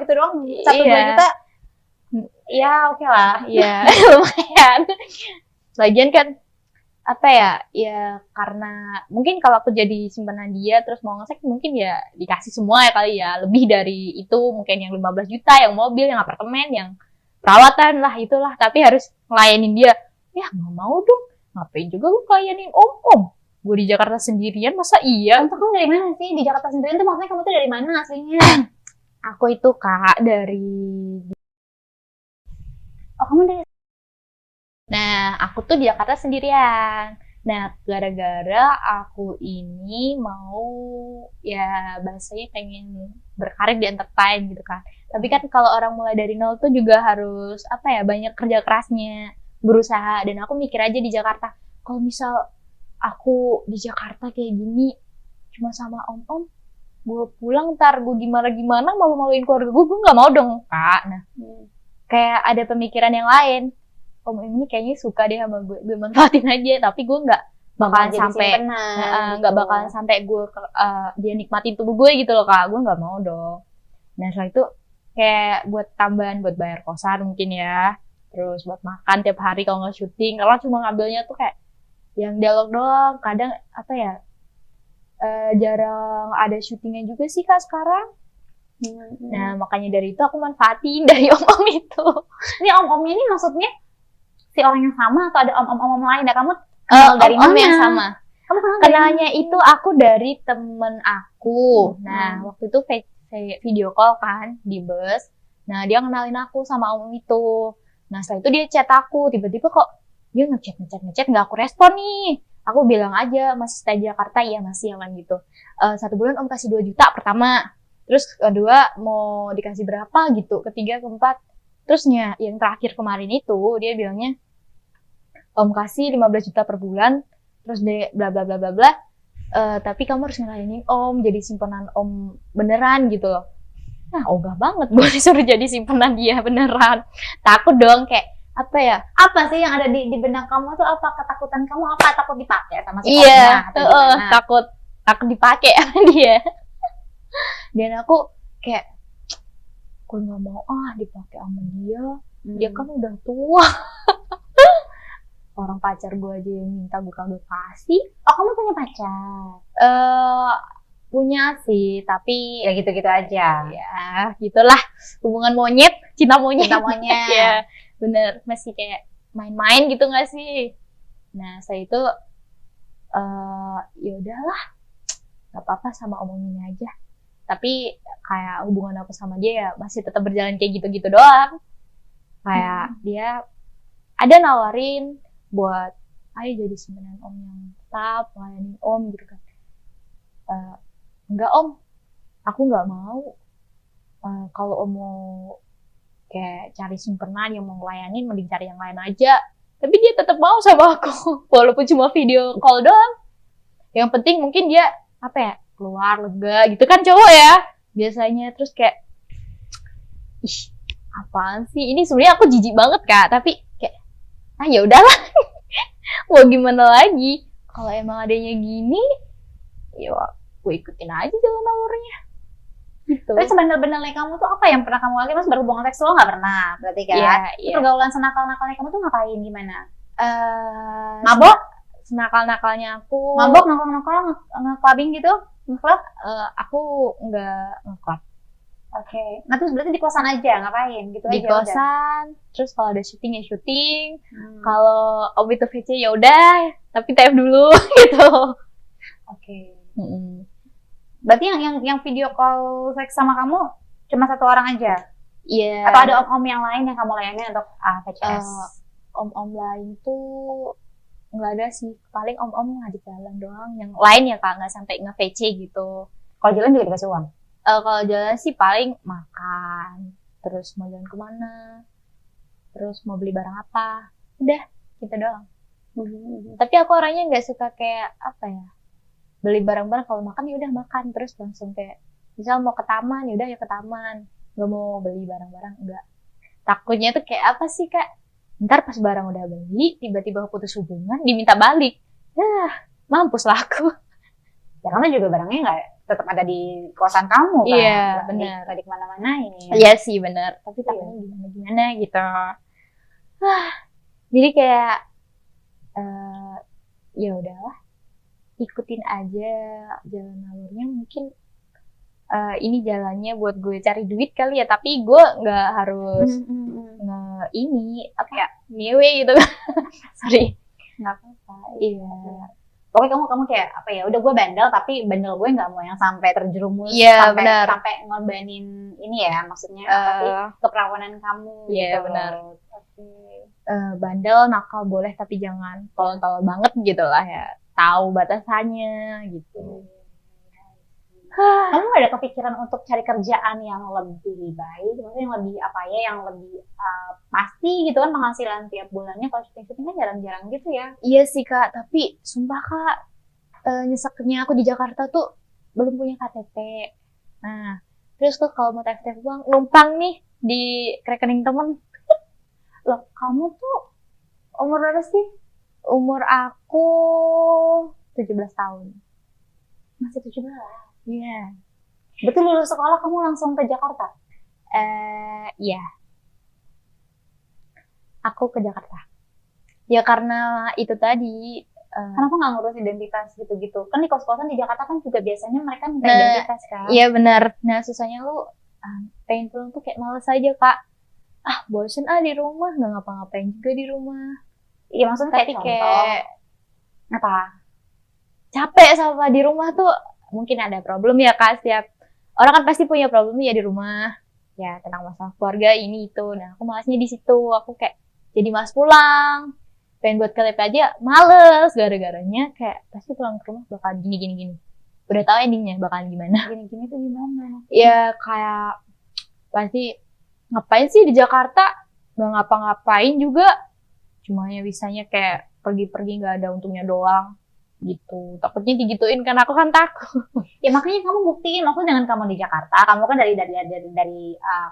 gitu doang 1-2 juta. Ya oke lah. Iya, lumayan. Lagian kan apa ya, ya karena mungkin kalau aku jadi simpanan dia terus mau ngesek mungkin ya dikasih semua ya kali ya, lebih dari itu mungkin yang 15 juta, yang mobil, yang apartemen, yang perawatan lah itulah, tapi harus ngelayanin dia. Ya nggak mau dong, ngapain juga gue ngelayanin om, gue di Jakarta sendirian masa iya. Untuk kamu dari mana sih di Jakarta sendirian tuh, maksudnya kamu tuh dari mana aslinya? Aku itu Kak dari, Oh kamu dari, nah aku tuh di Jakarta sendirian. Nah gara-gara aku ini mau ya bahasanya pengen berkarir di entertain gitu kan. Tapi kan kalau orang mulai dari nol tuh juga harus apa ya, banyak kerja kerasnya, berusaha. Dan aku mikir aja di Jakarta, kalau misal aku di Jakarta kayak gini cuma sama om-om, gue pulang ntar gue gimana-gimana malu-maluin keluarga gue nggak mau dong Kak. Nah kayak ada pemikiran yang lain, om ini kayaknya suka deh sama gue manfaatin aja, tapi gue nggak bakalan sampai nggak bakalan sampai gue dia nikmatin tubuh gue gitu loh Kak, gue nggak mau dong. Nah setelah itu kayak buat tambahan buat bayar kosan mungkin ya, terus buat makan tiap hari kalau nggak syuting, karena cuma ngambilnya tuh kayak yang dialog doang, kadang apa ya, jarang ada syutingnya juga sih Kak sekarang. Nah makanya dari itu aku manfaatin dari om-om itu. Ini om-omnya ini maksudnya si orang yang sama atau ada om-om lain ya? Kamu kenal dari om mana? Yang sama. Kamu kenalnya itu aku dari temen aku. Nah waktu itu video call kan di bus. Nah dia kenalin aku sama om itu. Nah setelah itu dia chat aku, tiba-tiba kok dia ngechat nggak aku respon nih. Aku bilang aja masih stay di Jakarta, ya masih yang gitu. 1 bulan om kasih 2 juta pertama, terus kedua mau dikasih berapa gitu, ketiga keempat, terusnya yang terakhir kemarin itu dia bilangnya om kasih 15 juta per bulan, terus dia bla bla bla bla bla, tapi kamu harus ngelayanin om jadi simpanan om beneran gitu loh. Nah ogah banget gue disuruh jadi simpanan dia beneran, takut dong kayak apa ya, apa sih yang ada di benak kamu tuh? Apa ketakutan kamu? Apa takut dipakai sama si iya takut dipakai sama dia. Dan aku kayak gue nggak mau dipakai sama dia. Dia kan udah tua. Orang pacar gue aja yang minta gue kagak kasih. Oh kamu punya pacar? Punya sih, tapi ya gitu-gitu aja. Ya gitulah, hubungan monyet, cinta monyet. Ya bener, masih kayak main-main gitu nggak sih? Nah saya itu ya udahlah, nggak apa-apa sama omong ini aja. Tapi kayak hubungan aku sama dia ya masih tetap berjalan kayak gitu-gitu doang. Kayak dia ada nawarin buat ayo jadi simpanan om yang tetap, ngelayanin om gitu kan. Enggak om, aku nggak mau. Kalau om mau kayak cari simpanan yang mau ngelayanin, mending cari yang lain aja. Tapi dia tetap mau sama aku, walaupun cuma video call doang. Yang penting mungkin dia apa ya, keluar lega gitu kan cowok ya biasanya. Terus kayak ih apaan sih ini, sebenarnya aku jijik banget Kak, tapi kayak ya udahlah. Mau gimana lagi, kalau emang adanya gini ya gue ikutin aja jalan alurnya gitu. Tapi sebenarnya kamu tuh apa yang pernah kamu lakukan? Mas berhubungan seksual nggak pernah berarti kan? Iya. Pergaulan senakal-nakalnya kamu tuh ngapain, gimana? Mabok? Senakal-nakalnya aku mabok, nongkrong-nongkrong, nge-clubbing gitu? Nge-club? Aku nggak nge-club. Oke. Nah terus berarti di kosan aja, ngapain? Gitu di aja? Di kosan, terus kalau ada syuting ya syuting. Kalau om itu VC ya udah, tapi TF dulu gitu. Oke. Berarti yang video call seks sama kamu cuma 1 orang aja? Iya. Atau ada om-om yang lain yang kamu layani untuk VCS? Om-om lain tuh nggak ada sih, paling om-om ngajak jalan doang. Yang lain ya Kak, nggak sampai nge-VC gitu. Kalau jalan juga dikasih uang? Kalau jalan sih paling makan, terus mau jalan kemana, terus mau beli barang apa, udah gitu doang. Tapi aku orangnya nggak suka kayak apa ya, beli barang-barang. Kalau makan ya udah makan terus langsung, kayak misal mau ke taman ya udah ya ke taman, nggak mau beli barang-barang, enggak. Takutnya tuh kayak apa sih Kak, ntar pas barang udah beli tiba-tiba putus hubungan diminta balik, mampus lah aku. Ya karena juga barangnya tetap ada di kosan kamu kan. Iya, benar. Tadi kemana-mana ini. Iya sih benar, tapi takutnya gimana gitu. Jadi kayak ya udahlah, ikutin aja jalan alurnya. Mungkin ini jalannya buat gue cari duit kali ya, tapi gue nggak harus ini apa ya ngewe gitu. Sorry, Nggak apa-apa. iya. Pokoknya kamu kayak apa ya, udah gue bandel tapi bandel gue nggak mau yang sampai terjerumus Iya, benar. sampai ngorbanin ini ya, maksudnya apa sih, keperawanan kamu. Iya, gitu. benar. Oke. Bandel nakal boleh tapi jangan tolol-tolol banget gitu lah ya, tahu batasannya gitu. Kamu gak ada kepikiran untuk cari kerjaan yang lebih baik, maksudnya yang lebih apa ya, yang lebih pasti gitu kan penghasilan tiap bulannya? Kalau syuting kan jarang-jarang gitu ya. Iya sih Kak, tapi sumpah Kak, nyeseknya aku di Jakarta tuh belum punya KTP. Nah, terus tuh kalau mau TF uang numpang nih di rekening temen. Loh, kamu tuh umur berapa sih? Umur aku 17 tahun. Masih 17. Iya. Betul, lulus sekolah kamu langsung ke Jakarta? Iya. Aku ke Jakarta. Ya karena itu tadi. Kenapa nggak ngurus identitas gitu-gitu? Kan di kos-kosan di Jakarta kan juga biasanya mereka minta identitas kan? Iya benar. Nah susahnya lu pengen pulang tuh kayak males aja Kak. Bosen di rumah, nggak ngapa-ngapain juga di rumah. Iya maksudnya Tapi kayak apa? capek sama di rumah tuh. Mungkin ada problem ya Kak, setiap orang kan pasti punya problem ya di rumah. Ya tentang masalah keluarga ini itu. Nah aku malasnya di situ. Aku kayak jadi malas pulang. Pengen buat KTP aja males. Gara-garanya kayak pasti pulang ke rumah bakal gini. Udah tahu endingnya bakalan gimana. Gini-gini tuh gimana? Ya kayak pasti ngapain sih di Jakarta? Gak ngapa-ngapain juga. Cuma ya bisanya kayak pergi-pergi gak ada untungnya doang. Gitu, takutnya digituin kan, aku kan takut. Ya makanya kamu buktiin, maksudnya dengan kamu di Jakarta, kamu kan dari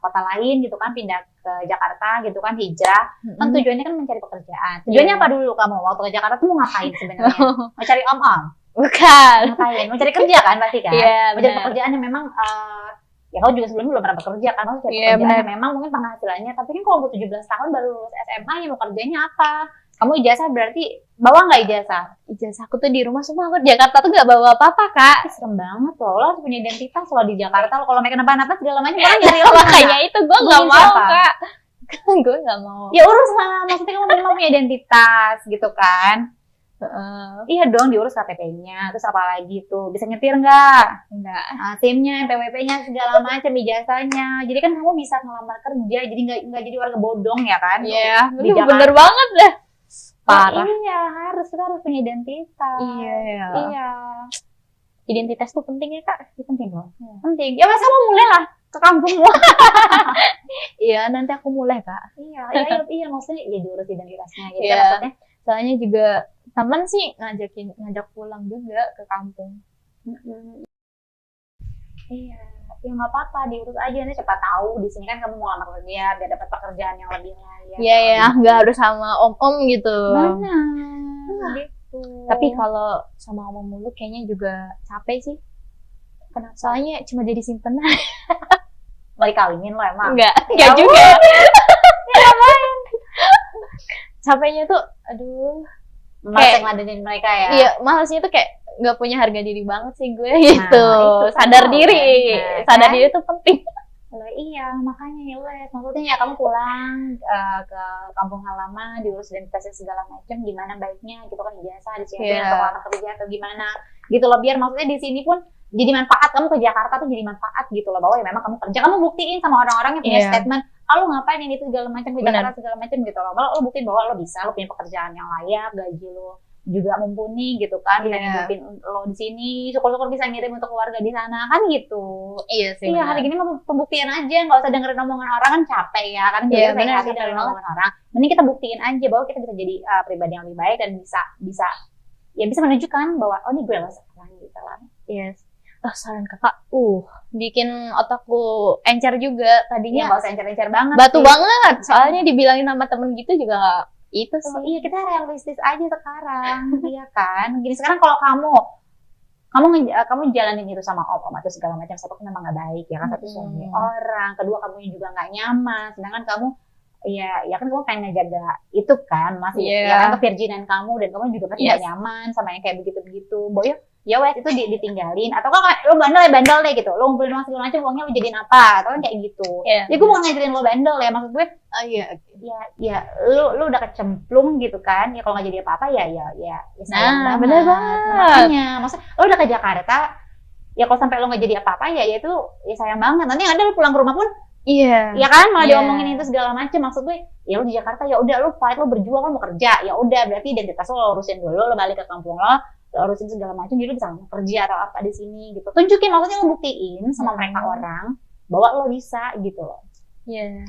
kota lain gitu kan, pindah ke Jakarta gitu kan, hijrah, kan tujuannya kan mencari pekerjaan. Tujuannya apa dulu kamu waktu ke Jakarta tuh mau ngapain sebenarnya? Mau cari om-om? Bukan. Ngapain? Mau cari kerja kan pasti kan? Iya, mau cari pekerjaan yang memang ya kamu juga sebelumnya belum pernah bekerja kan, kamu cari pekerjaan yang memang mungkin penghasilannya, tapi kan kalau 17 tahun baru lulus SMA ya mau kerjanya apa? Kamu ijazah berarti bawa nggak ijazah? Ijazah aku tuh di rumah, semua aku di Jakarta tuh nggak bawa apa-apa Kak. Serem banget loh, lo harus punya identitas lo di Jakarta. Kalau mereka kenapa-napa segala macam orang nyari lo. Makanya itu gue nggak mau Kak. Gue nggak mau. Ya urus lah, maksudnya kamu minimal punya identitas gitu kan. Iya dong, diurus KTP-nya, terus apa lagi tuh? Bisa nyetir nggak? Enggak. SIM-nya, NPWP-nya, segala macam, ijazahnya. Jadi kan kamu bisa ngelamar kerja, jadi nggak jadi warga bodong ya kan? Iya, bener banget dah. Parah. Iya, kita harus punya identitas. Iya. Identitas tuh penting ya Kak? Penting loh. Penting. Ya mas kamu mulai lah ke kampung. Iya, nanti aku mulai Kak. Iya, maksudnya ya diurus identitasnya. Jadi kan maksudnya, soalnya juga teman sih ngajak pulang juga ke kampung. Iya, ya nggak apa-apa, diurus aja, nanti siapa tahu di sini kan kamu mau lamar kerja biar dapat pekerjaan yang lebih layak. Iya, nggak harus sama om-om gitu. Benar. Gitu. Tapi kalau sama om mulu kayaknya juga capek sih. Kenapa? Soalnya cuma jadi simpenan. Mau dikawinin lo emang? Enggak juga. Ngapain? Capeknya tuh, aduh. Kayak ngeladenin mereka ya? Iya, malasnya tuh kayak nggak punya harga diri banget sih gue gitu. Sadar diri. Sadar diri tuh penting. Iya, makanya ya wes. Maksudnya ya kamu pulang ke kampung halaman, diurus identitasnya segala macam, gimana baiknya gitu kan, ijazah disiapin atau lamar kerja atau gimana gitu loh, biar maksudnya di sini pun jadi manfaat, kamu ke Jakarta tuh jadi manfaat gitu loh, bahwa ya memang kamu kerja, kamu buktiin sama orang-orang yang punya statement, lu ngapain ini itu segala macam ke Jakarta segala macam gitu loh, malah lu buktiin bahwa lo bisa, lo punya pekerjaan yang layak, gaji lo juga mumpuni gitu kan, bisa ngidupin lo di sini, syukur-syukur bisa ngirim untuk keluarga di sana kan gitu. Iya sih. Iya, hari gini mah pembuktian aja, nggak usah dengerin omongan orang kan capek ya, kan Iya, benar sih dengerin omongan orang. Mending kita buktiin aja bahwa kita bisa jadi pribadi yang lebih baik dan bisa menunjukkan bahwa oh ini gue loh sekarang gitu lah. Yes. Saran kakak, bikin otakku encer juga tadinya. Nggak usah encer-encer banget. Batu banget, soalnya dibilangin sama temen gitu juga itu sih. Iya, kita realistis aja sekarang, iya kan. Gini sekarang kalau kamu kamu jalanin itu sama om atau segala macam, satu memang nggak baik ya kan, satu suami orang, kedua kamu juga nggak nyaman, sedangkan kamu ya kan kamu pengen ngejaga itu kan masih ya kan kevirginan kamu, dan kamu juga pasti nggak nyaman sama yang kayak begitu Boy, ya wes itu ditinggalin, atau kan lo bandel deh gitu, lo ngumpulin uang segala macam, uangnya lo jadiin apa, atau kan kayak gitu. Ya gue mau ngajarin lo bandel ya, maksud gue ya lu udah kecemplung gitu kan, ya kalau nggak jadi apa-apa ya sayang banget. Bener banget. Makanya maksud lo udah ke Jakarta, ya kalau sampai lo nggak jadi apa-apa ya itu ya sayang banget, nanti yang ada lo pulang ke rumah pun ya kan malah diomongin itu segala macam. Maksud gue ya lo di Jakarta ya udah lo fight, lo berjuang, lo mau kerja, ya udah berarti identitas lo urusin dulu, lo balik ke kampung lo urusin segala macam, jadi lo bisa kerja atau apa di sini gitu, tunjukin, maksudnya lo buktiin sama mereka orang bahwa lo bisa gitu loh. Iya,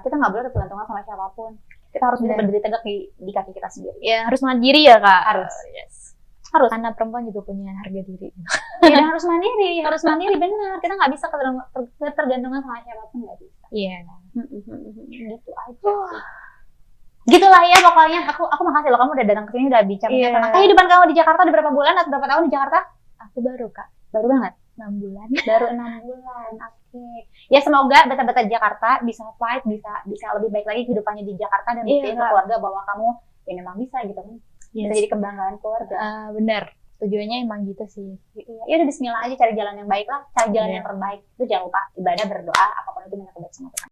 kita nggak boleh tergantung sama siapapun, kita harus bisa berdiri tegak di kaki kita sendiri. Harus mandiri ya kak. Harus. Karena perempuan juga punya harga diri. Ya, harus mandiri benar. Kita nggak bisa ketergantungan sama siapapun, nggak bisa. Gitu aja. Gitulah ya pokoknya. Aku makasih loh kamu udah datang ke sini, udah bicara tentang kehidupan kamu di Jakarta. Udah berapa bulan atau berapa tahun di Jakarta? Aku baru kak. Baru banget. 6 bulan. Baru 6 bulan. Oke. Ya semoga beta-beta di Jakarta bisa fight, bisa lebih baik lagi kehidupannya di Jakarta, dan buktiin ke keluarga bahwa kamu ya memang bisa gitu kan. Bisa jadi kebanggaan keluarga. Bener, tujuannya emang gitu sih. Ya udah bismillah aja, cari jalan yang baik lah, cari jalan yang terbaik. Itu jangan lupa ibadah, berdoa, apapun itu minta kebaikan sama Tuhan.